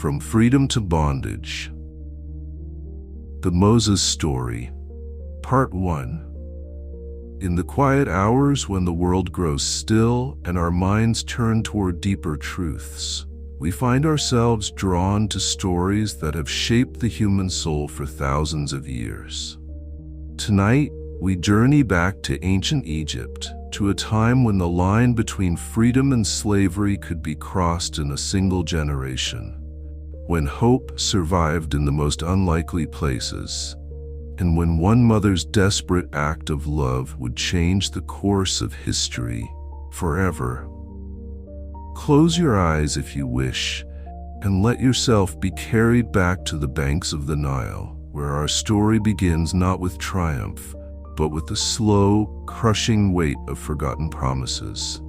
From Freedom to Bondage. The Moses Story. Part 1. In the quiet hours when the world grows still and our minds turn toward deeper truths, we find ourselves drawn to stories that have shaped the human soul for thousands of years. Tonight, we journey back to ancient Egypt, to a time when the line between freedom and slavery could be crossed in a single generation, when hope survived in the most unlikely places, and when one mother's desperate act of love would change the course of history forever. Close your eyes if you wish, and let yourself be carried back to the banks of the Nile, where our story begins not with triumph, but with the slow, crushing weight of forgotten promises.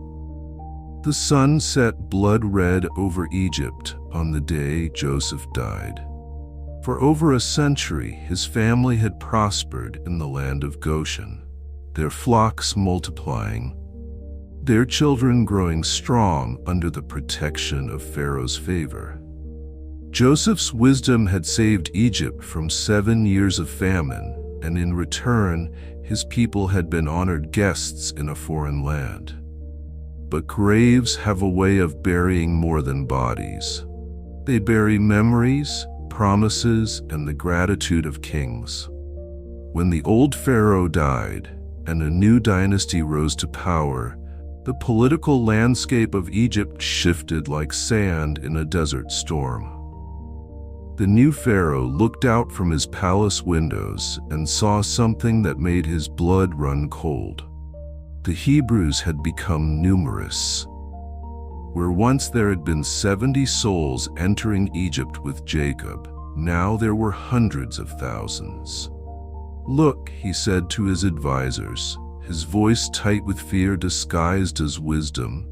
The sun set blood-red over Egypt on the day Joseph died. For over a century, his family had prospered in the land of Goshen, their flocks multiplying, their children growing strong under the protection of Pharaoh's favor. Joseph's wisdom had saved Egypt from 7 years of famine, and in return, his people had been honored guests in a foreign land. But graves have a way of burying more than bodies. They bury memories, promises, and the gratitude of kings. When the old Pharaoh died and a new dynasty rose to power, the political landscape of Egypt shifted like sand in a desert storm. The new Pharaoh looked out from his palace windows and saw something that made his blood run cold. The Hebrews had become numerous. Where once there had been 70 souls entering Egypt with Jacob, now there were hundreds of thousands. "Look," he said to his advisors, his voice tight with fear disguised as wisdom,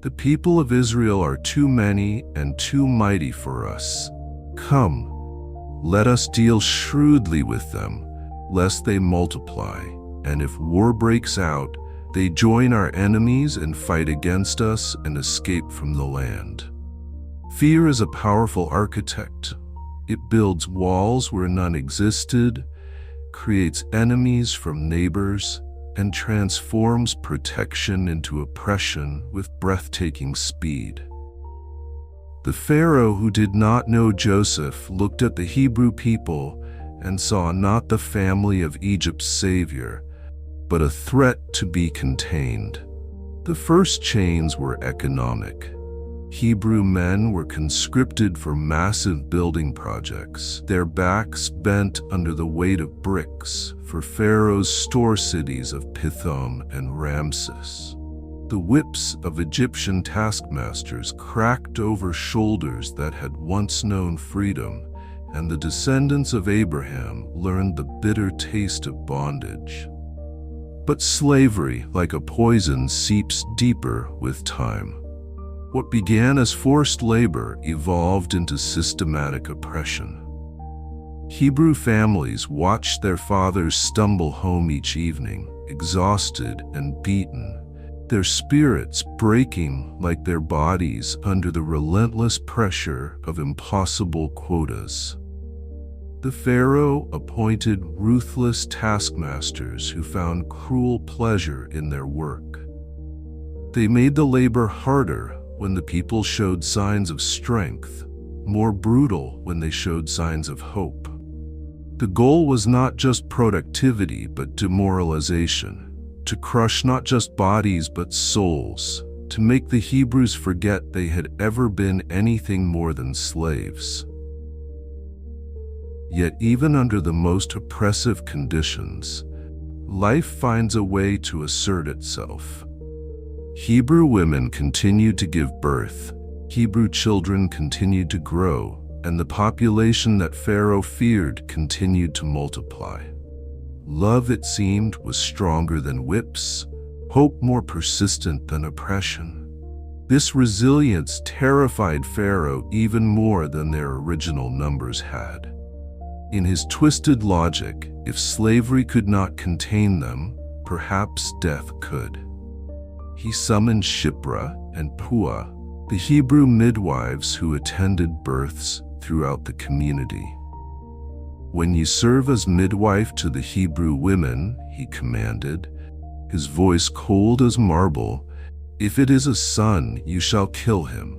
"the people of Israel are too many and too mighty for us. Come, let us deal shrewdly with them, lest they multiply, and if war breaks out, they join our enemies and fight against us and escape from the land." Fear is a powerful architect. It builds walls where none existed, creates enemies from neighbors, and transforms protection into oppression with breathtaking speed. The Pharaoh who did not know Joseph looked at the Hebrew people and saw not the family of Egypt's savior, but a threat to be contained. The first chains were economic. Hebrew men were conscripted for massive building projects, their backs bent under the weight of bricks for Pharaoh's store cities of Pithom and Ramses. The whips of Egyptian taskmasters cracked over shoulders that had once known freedom, and the descendants of Abraham learned the bitter taste of bondage. But slavery, like a poison, seeps deeper with time. What began as forced labor evolved into systematic oppression. Hebrew families watched their fathers stumble home each evening, exhausted and beaten, their spirits breaking like their bodies under the relentless pressure of impossible quotas. The Pharaoh appointed ruthless taskmasters who found cruel pleasure in their work. They made the labor harder when the people showed signs of strength, more brutal when they showed signs of hope. The goal was not just productivity but demoralization, to crush not just bodies but souls, to make the Hebrews forget they had ever been anything more than slaves. Yet even under the most oppressive conditions, life finds a way to assert itself. Hebrew women continued to give birth, Hebrew children continued to grow, and the population that Pharaoh feared continued to multiply. Love, it seemed, was stronger than whips, hope more persistent than oppression. This resilience terrified Pharaoh even more than their original numbers had. In his twisted logic, if slavery could not contain them, perhaps death could. He summoned Shipra and Puah, the Hebrew midwives who attended births throughout the community. "When you serve as midwife to the Hebrew women," he commanded, his voice cold as marble, "if it is a son, you shall kill him.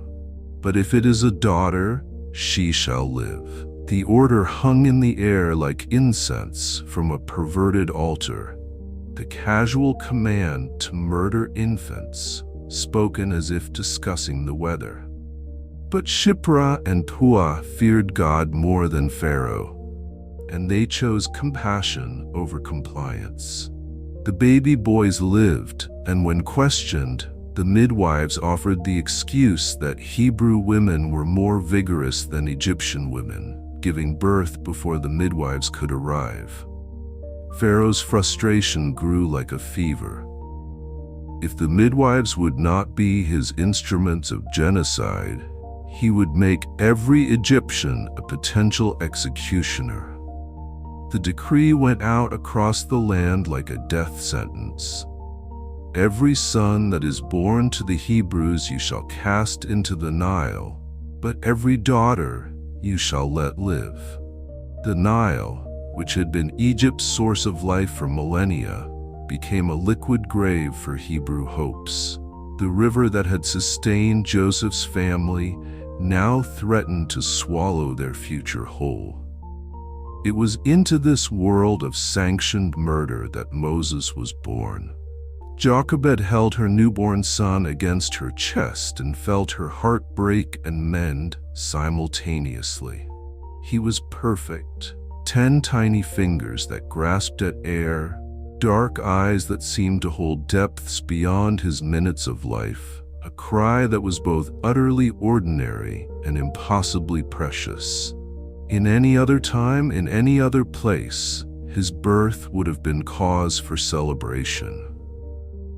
But if it is a daughter, she shall live." The order hung in the air like incense from a perverted altar. The casual command to murder infants, spoken as if discussing the weather. But Shiphrah and Puah feared God more than Pharaoh, and they chose compassion over compliance. The baby boys lived, and when questioned, the midwives offered the excuse that Hebrew women were more vigorous than Egyptian women, giving birth before the midwives could arrive. Pharaoh's frustration grew like a fever. If the midwives would not be his instruments of genocide, he would make every Egyptian a potential executioner. The decree went out across the land like a death sentence. "Every son that is born to the Hebrews you shall cast into the Nile, but every daughter you shall let live." The Nile, which had been Egypt's source of life for millennia, became a liquid grave for Hebrew hopes. The river that had sustained Joseph's family now threatened to swallow their future whole. It was into this world of sanctioned murder that Moses was born. Jochebed held her newborn son against her chest and felt her heart break and mend simultaneously. He was perfect, 10 tiny fingers that grasped at air, dark eyes that seemed to hold depths beyond his minutes of life, a cry that was both utterly ordinary and impossibly precious. In any other time, in any other place, his birth would have been cause for celebration.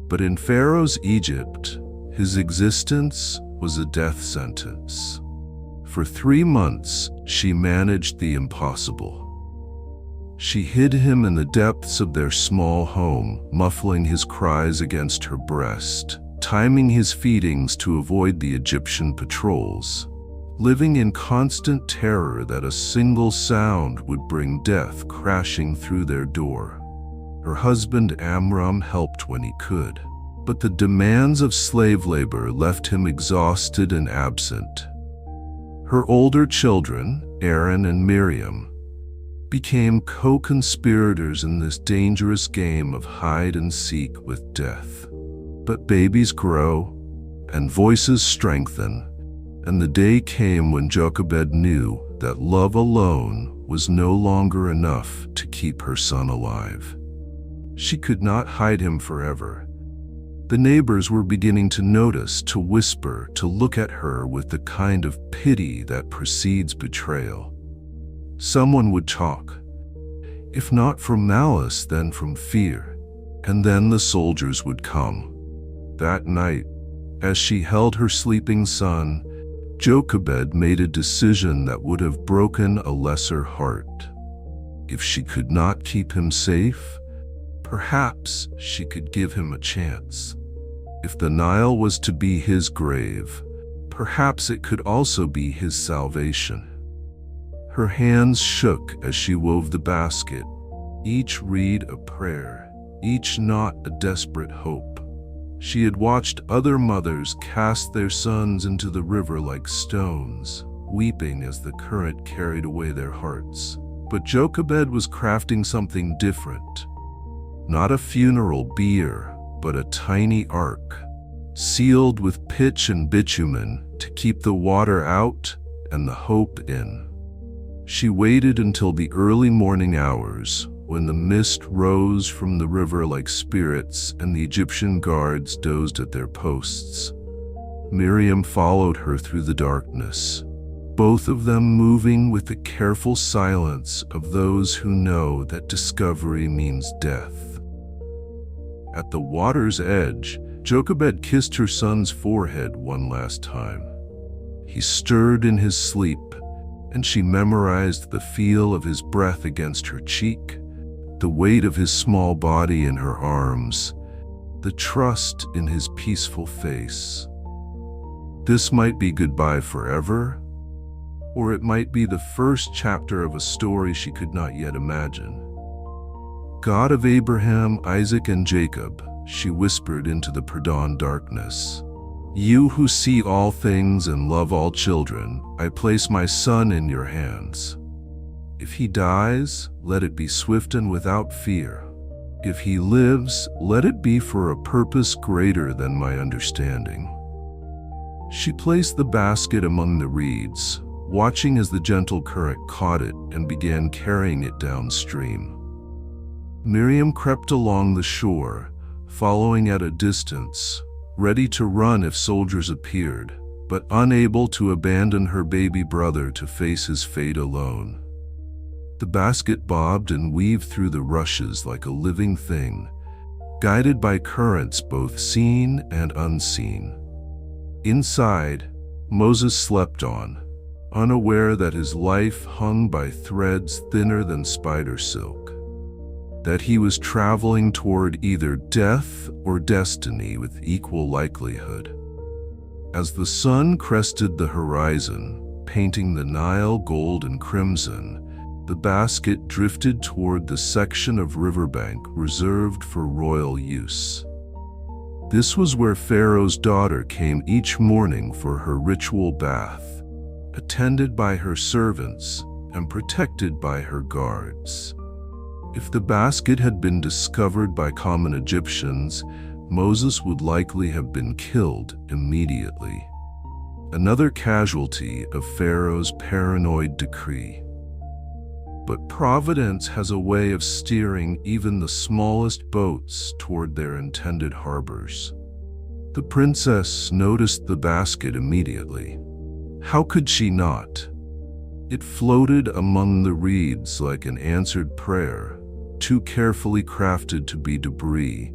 But in Pharaoh's Egypt, his existence was a death sentence. For 3 months, she managed the impossible. She hid him in the depths of their small home, muffling his cries against her breast, timing his feedings to avoid the Egyptian patrols, living in constant terror that a single sound would bring death crashing through their door. Her husband Amram helped when he could, but the demands of slave labor left him exhausted and absent. Her older children, Aaron and Miriam, became co-conspirators in this dangerous game of hide and seek with death. But babies grow, and voices strengthen, and the day came when Jochebed knew that love alone was no longer enough to keep her son alive. She could not hide him forever. The neighbors were beginning to notice, to whisper, to look at her with the kind of pity that precedes betrayal. Someone would talk, if not from malice, then from fear, and then the soldiers would come. That night, as she held her sleeping son, Jochebed made a decision that would have broken a lesser heart. If she could not keep him safe, perhaps she could give him a chance. If the Nile was to be his grave, perhaps it could also be his salvation. Her hands shook as she wove the basket, each reed a prayer, each knot a desperate hope. She had watched other mothers cast their sons into the river like stones, weeping as the current carried away their hearts. But Jochebed was crafting something different. Not a funeral bier, but a tiny ark, sealed with pitch and bitumen to keep the water out and the hope in. She waited until the early morning hours, when the mist rose from the river like spirits and the Egyptian guards dozed at their posts. Miriam followed her through the darkness, both of them moving with the careful silence of those who know that discovery means death. At the water's edge, Jochebed kissed her son's forehead one last time. He stirred in his sleep, and she memorized the feel of his breath against her cheek, the weight of his small body in her arms, the trust in his peaceful face. This might be goodbye forever, or it might be the first chapter of a story she could not yet imagine. God of Abraham, Isaac, and Jacob, she whispered into the Perdon darkness. You who see all things and love all children, I place my son in your hands. If he dies, let it be swift and without fear. If he lives, let it be for a purpose greater than my understanding. She placed the basket among the reeds, watching as the gentle current caught it and began carrying it downstream. Miriam crept along the shore, following at a distance, ready to run if soldiers appeared, but unable to abandon her baby brother to face his fate alone. The basket bobbed and weaved through the rushes like a living thing, guided by currents both seen and unseen. Inside, Moses slept on, unaware that his life hung by threads thinner than spider silk, that he was traveling toward either death or destiny with equal likelihood. As the sun crested the horizon, painting the Nile gold and crimson, the basket drifted toward the section of riverbank reserved for royal use. This was where Pharaoh's daughter came each morning for her ritual bath, attended by her servants and protected by her guards. If the basket had been discovered by common Egyptians, Moses would likely have been killed immediately. Another casualty of Pharaoh's paranoid decree. But Providence has a way of steering even the smallest boats toward their intended harbors. The princess noticed the basket immediately. How could she not? It floated among the reeds like an answered prayer, too carefully crafted to be debris,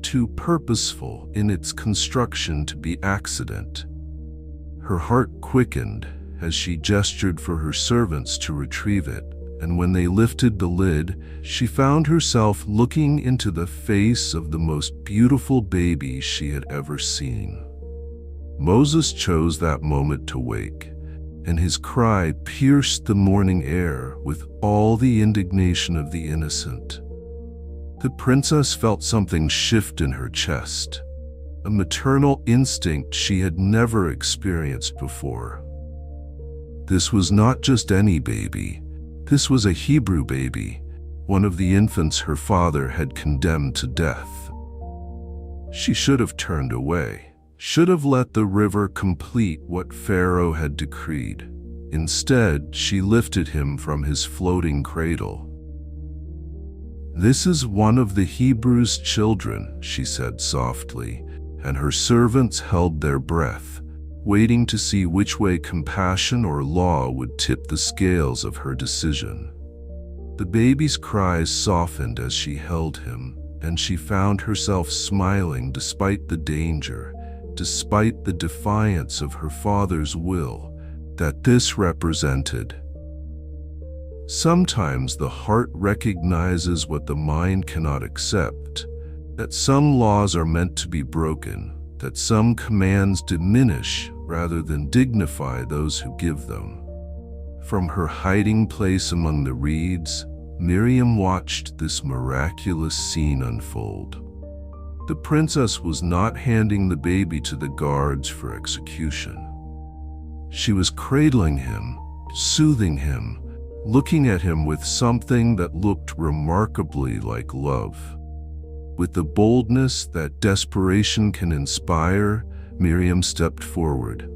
too purposeful in its construction to be accident. Her heart quickened as she gestured for her servants to retrieve it, and when they lifted the lid, she found herself looking into the face of the most beautiful baby she had ever seen. Moses chose that moment to wake, and his cry pierced the morning air with all the indignation of the innocent. The princess felt something shift in her chest, a maternal instinct she had never experienced before. This was not just any baby. This was a Hebrew baby, one of the infants her father had condemned to death. She should have turned away, should have let the river complete what Pharaoh had decreed. Instead, she lifted him from his floating cradle. "This is one of the Hebrews' children," she said softly, and her servants held their breath, waiting to see which way compassion or law would tip the scales of her decision. The baby's cries softened as she held him, and she found herself smiling despite the danger, despite the defiance of her father's will that this represented. Sometimes the heart recognizes what the mind cannot accept, that some laws are meant to be broken, that some commands diminish rather than dignify those who give them. From her hiding place among the reeds, Miriam watched this miraculous scene unfold. The princess was not handing the baby to the guards for execution. She was cradling him, soothing him, looking at him with something that looked remarkably like love. With the boldness that desperation can inspire, Miriam stepped forward.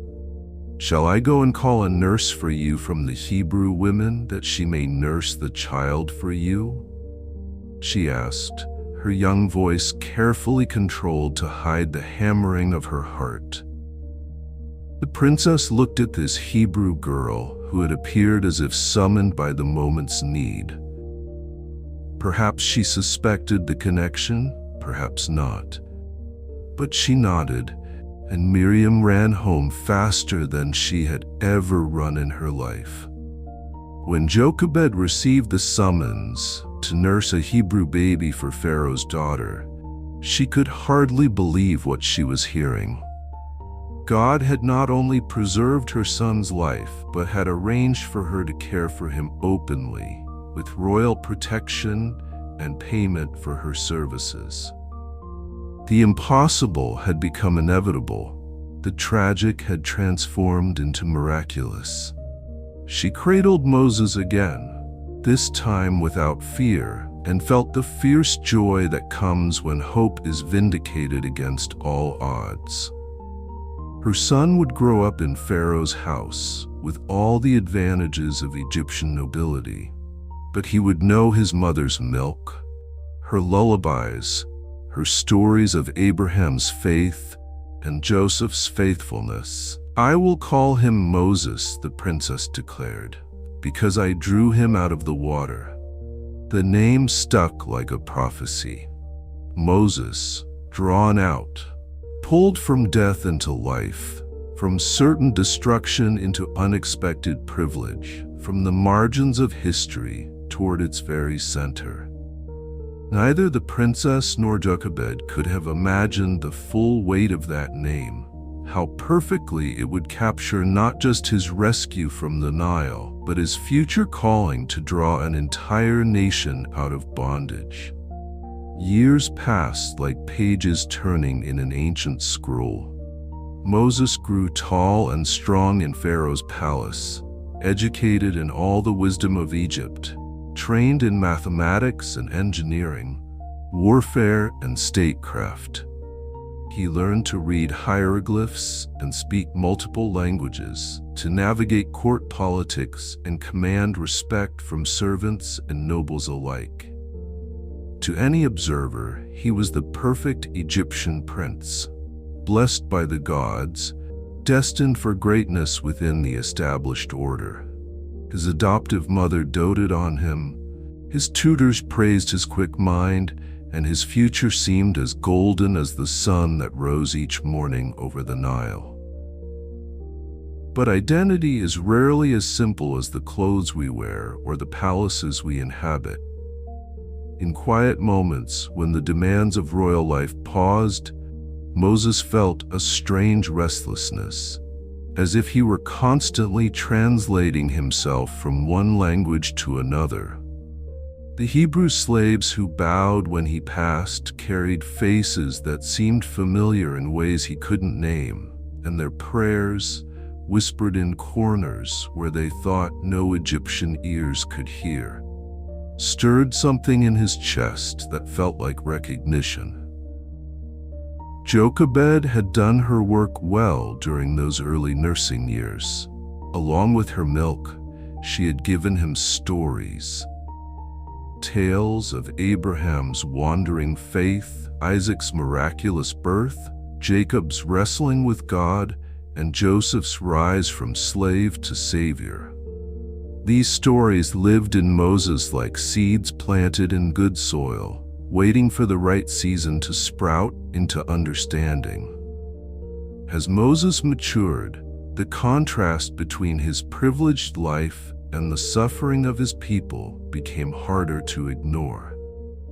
"Shall I go and call a nurse for you from the Hebrew women, that she may nurse the child for you?" she asked, her young voice carefully controlled to hide the hammering of her heart. The princess looked at this Hebrew girl who had appeared as if summoned by the moment's need. Perhaps she suspected the connection, perhaps not. But she nodded, and Miriam ran home faster than she had ever run in her life. When Jochebed received the summons to nurse a Hebrew baby for Pharaoh's daughter, she could hardly believe what she was hearing. God had not only preserved her son's life, but had arranged for her to care for him openly, with royal protection and payment for her services. The impossible had become inevitable. The tragic had transformed into miraculous. She cradled Moses again, this time without fear, and felt the fierce joy that comes when hope is vindicated against all odds. Her son would grow up in Pharaoh's house, with all the advantages of Egyptian nobility. But he would know his mother's milk, her lullabies, her stories of Abraham's faith and Joseph's faithfulness. "I will call him Moses," the princess declared, "because I drew him out of the water." The name stuck like a prophecy. Moses, drawn out, pulled from death into life, from certain destruction into unexpected privilege, from the margins of history toward its very center. Neither the princess nor Jochebed could have imagined the full weight of that name, how perfectly it would capture not just his rescue from the Nile, but his future calling to draw an entire nation out of bondage. Years passed like pages turning in an ancient scroll. Moses grew tall and strong in Pharaoh's palace, educated in all the wisdom of Egypt, trained in mathematics and engineering, warfare and statecraft. He learned to read hieroglyphs and speak multiple languages, to navigate court politics and command respect from servants and nobles alike. To any observer, he was the perfect Egyptian prince, blessed by the gods, destined for greatness within the established order. His adoptive mother doted on him, his tutors praised his quick mind, and his future seemed as golden as the sun that rose each morning over the Nile. But identity is rarely as simple as the clothes we wear or the palaces we inhabit. In quiet moments, when the demands of royal life paused, Moses felt a strange restlessness, as if he were constantly translating himself from one language to another. The Hebrew slaves who bowed when he passed carried faces that seemed familiar in ways he couldn't name, and their prayers, whispered in corners where they thought no Egyptian ears could hear, stirred something in his chest that felt like recognition. Jochebed had done her work well during those early nursing years. Along with her milk, she had given him stories. Tales of Abraham's wandering faith, Isaac's miraculous birth, Jacob's wrestling with God, and Joseph's rise from slave to savior. These stories lived in Moses like seeds planted in good soil, waiting for the right season to sprout into understanding. As Moses matured, the contrast between his privileged life and the suffering of his people became harder to ignore.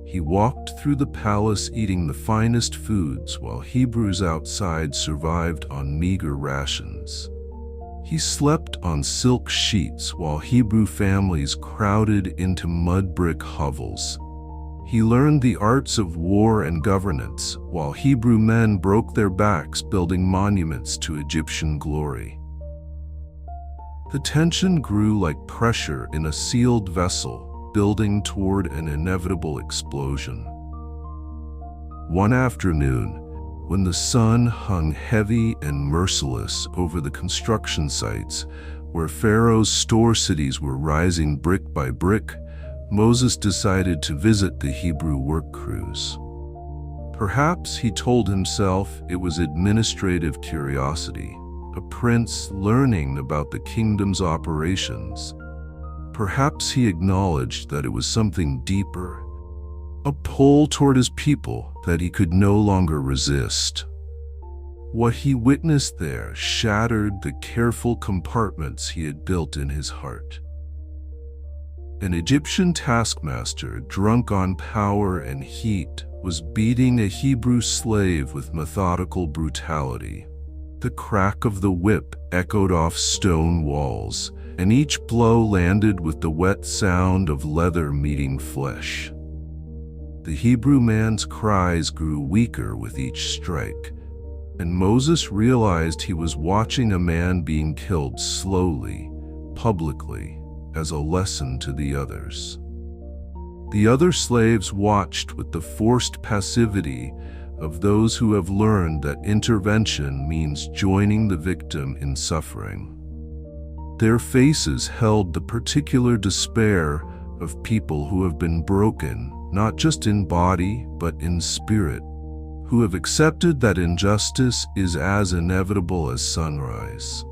He walked through the palace eating the finest foods while Hebrews outside survived on meager rations. He slept on silk sheets while Hebrew families crowded into mud brick hovels. He learned the arts of war and governance while Hebrew men broke their backs building monuments to Egyptian glory. The tension grew like pressure in a sealed vessel, building toward an inevitable explosion. One afternoon, when the sun hung heavy and merciless over the construction sites where Pharaoh's store cities were rising brick by brick, Moses decided to visit the Hebrew work crews. Perhaps, he told himself, it was administrative curiosity, a prince learning about the kingdom's operations. Perhaps he acknowledged that it was something deeper, a pull toward his people that he could no longer resist. What he witnessed there shattered the careful compartments he had built in his heart. An Egyptian taskmaster, drunk on power and heat, was beating a Hebrew slave with methodical brutality. The crack of the whip echoed off stone walls, and each blow landed with the wet sound of leather meeting flesh. The Hebrew man's cries grew weaker with each strike, and Moses realized he was watching a man being killed slowly, publicly, as a lesson to the others. The other slaves watched with the forced passivity of those who have learned that intervention means joining the victim in suffering. Their faces held the particular despair of people who have been broken, not just in body, but in spirit, who have accepted that injustice is as inevitable as sunrise.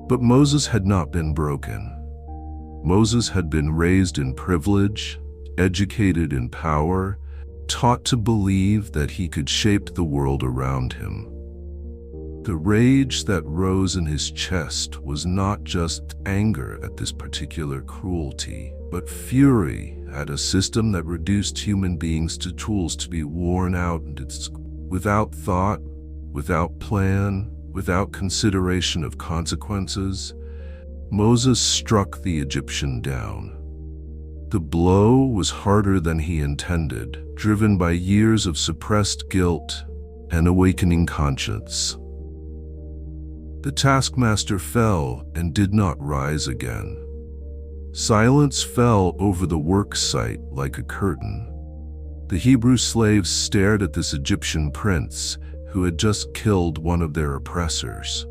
But Moses had not been broken. Moses had been raised in privilege, educated in power, taught to believe that he could shape the world around him. The rage that rose in his chest was not just anger at this particular cruelty, but fury at a system that reduced human beings to tools to be worn out without thought, without plan, without consideration of consequences. Moses struck the Egyptian down. The blow was harder than he intended, driven by years of suppressed guilt and awakening conscience. The taskmaster fell and did not rise again. Silence fell over the work site like a curtain. The Hebrew slaves stared at this Egyptian prince who had just killed one of their oppressors.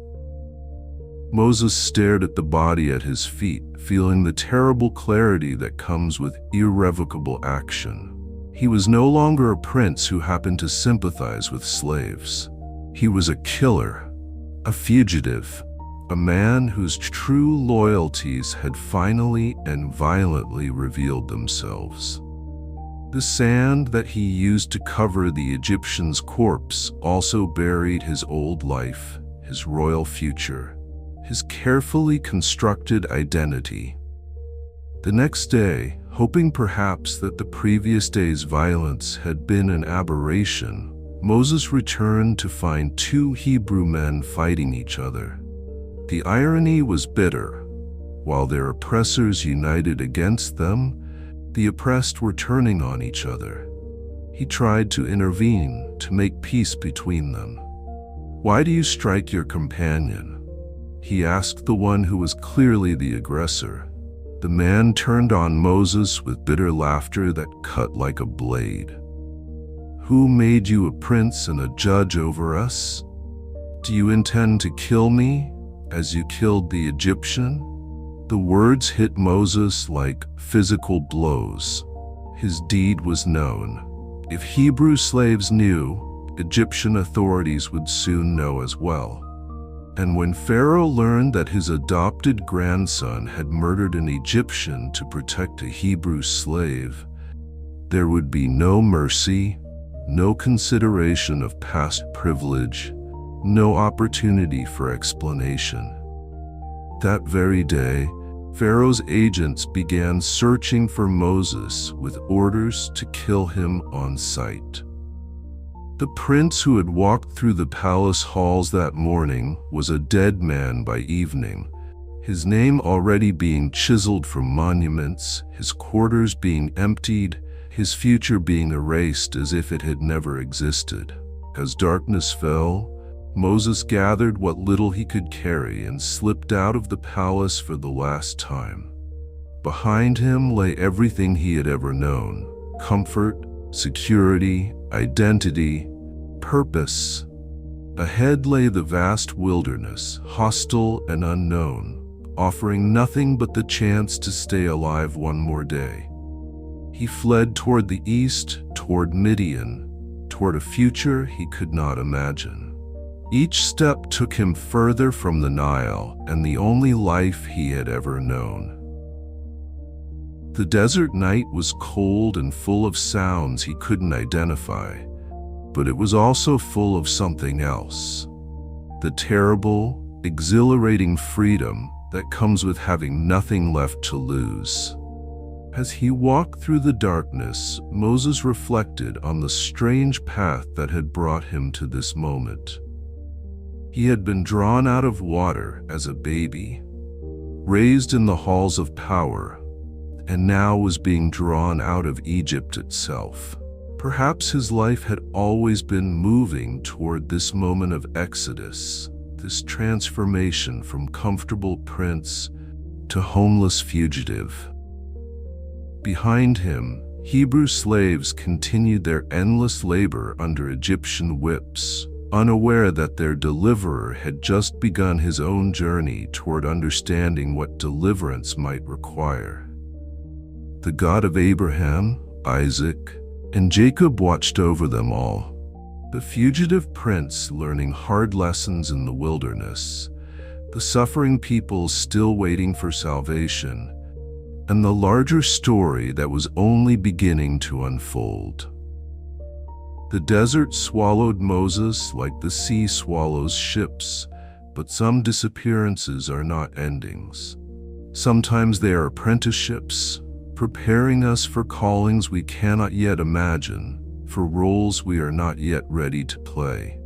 Moses stared at the body at his feet, feeling the terrible clarity that comes with irrevocable action. He was no longer a prince who happened to sympathize with slaves. He was a killer, a fugitive, a man whose true loyalties had finally and violently revealed themselves. The sand that he used to cover the Egyptian's corpse also buried his old life, his royal future, his carefully constructed identity. The next day, hoping perhaps that the previous day's violence had been an aberration, Moses returned to find two Hebrew men fighting each other. The irony was bitter. While their oppressors united against them, the oppressed were turning on each other. He tried to intervene, to make peace between them. "Why do you strike your companion?" he asked the one who was clearly the aggressor. The man turned on Moses with bitter laughter that cut like a blade. "Who made you a prince and a judge over us? Do you intend to kill me, as you killed the Egyptian?" The words hit Moses like physical blows. His deed was known. If Hebrew slaves knew, Egyptian authorities would soon know as well. And when Pharaoh learned that his adopted grandson had murdered an Egyptian to protect a Hebrew slave, there would be no mercy, no consideration of past privilege, no opportunity for explanation. That very day, Pharaoh's agents began searching for Moses with orders to kill him on sight. The prince who had walked through the palace halls that morning was a dead man by evening, his name already being chiseled from monuments, his quarters being emptied, his future being erased as if it had never existed. As darkness fell, Moses gathered what little he could carry and slipped out of the palace for the last time. Behind him lay everything he had ever known: comfort, security, identity, purpose. Ahead lay the vast wilderness, hostile and unknown, offering nothing but the chance to stay alive one more day. He fled toward the east, toward Midian, toward a future he could not imagine. Each step took him further from the Nile and the only life he had ever known. The desert night was cold and full of sounds he couldn't identify, but it was also full of something else. The terrible, exhilarating freedom that comes with having nothing left to lose. As he walked through the darkness, Moses reflected on the strange path that had brought him to this moment. He had been drawn out of water as a baby, raised in the halls of power, and now was being drawn out of Egypt itself. Perhaps his life had always been moving toward this moment of exodus, this transformation from comfortable prince to homeless fugitive. Behind him, Hebrew slaves continued their endless labor under Egyptian whips, unaware that their deliverer had just begun his own journey toward understanding what deliverance might require. The God of Abraham, Isaac, and Jacob watched over them all, the fugitive prince learning hard lessons in the wilderness, the suffering people still waiting for salvation, and the larger story that was only beginning to unfold. The desert swallowed Moses like the sea swallows ships, but some disappearances are not endings. Sometimes they are apprenticeships, preparing us for callings we cannot yet imagine, for roles we are not yet ready to play.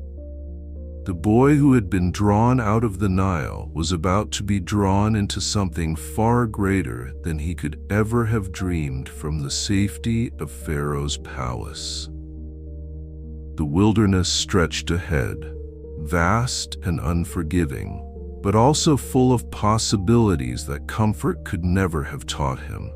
The boy who had been drawn out of the Nile was about to be drawn into something far greater than he could ever have dreamed from the safety of Pharaoh's palace. The wilderness stretched ahead, vast and unforgiving, but also full of possibilities that comfort could never have taught him.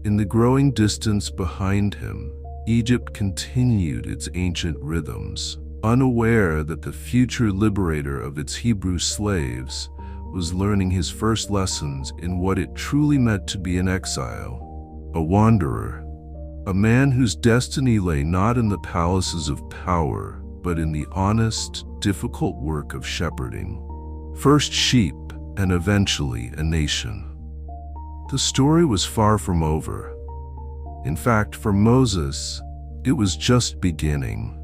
In the growing distance behind him, Egypt continued its ancient rhythms, unaware that the future liberator of its Hebrew slaves was learning his first lessons in what it truly meant to be an exile, a wanderer, a man whose destiny lay not in the palaces of power, but in the honest, difficult work of shepherding. First sheep, and eventually a nation. The story was far from over. In fact, for Moses, it was just beginning.